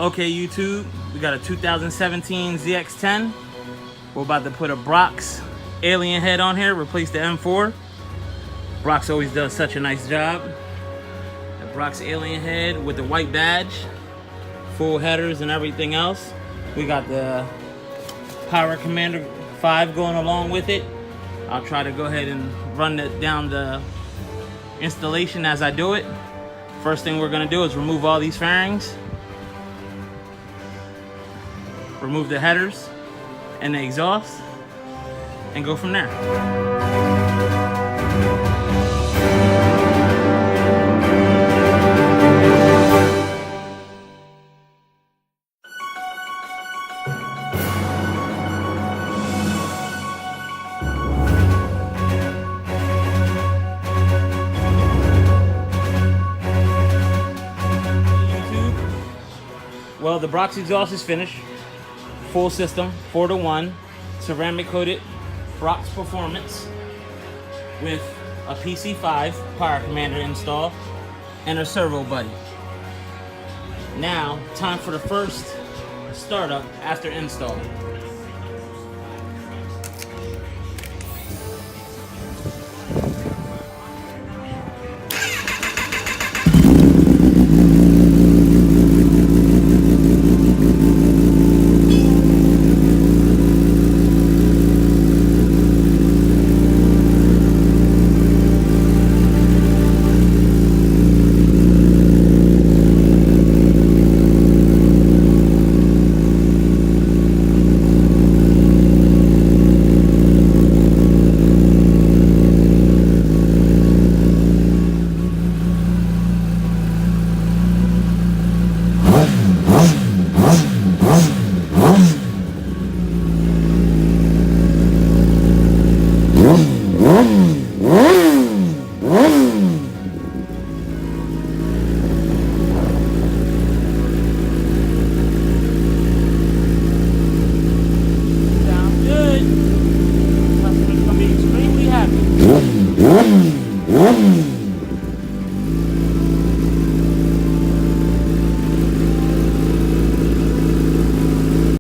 Okay, YouTube, we got a 2017 Zx10. We're about to put a Brox alien head on here, replace the M4. Brox always does such a nice job. The Brox alien head with the white badge, full headers and everything else. We got the Power Commander 5 going along with it. I'll try to go ahead and run it down the installation as I do it. First thing we're gonna do is remove all these fairings, remove the headers and the exhaust, and go from there. Well, the Brox exhaust is finished. Full system, 4-to-1, ceramic coated Brox Performance with a PC5 Power Commander install and a servo buddy. Now, time for the first startup after install.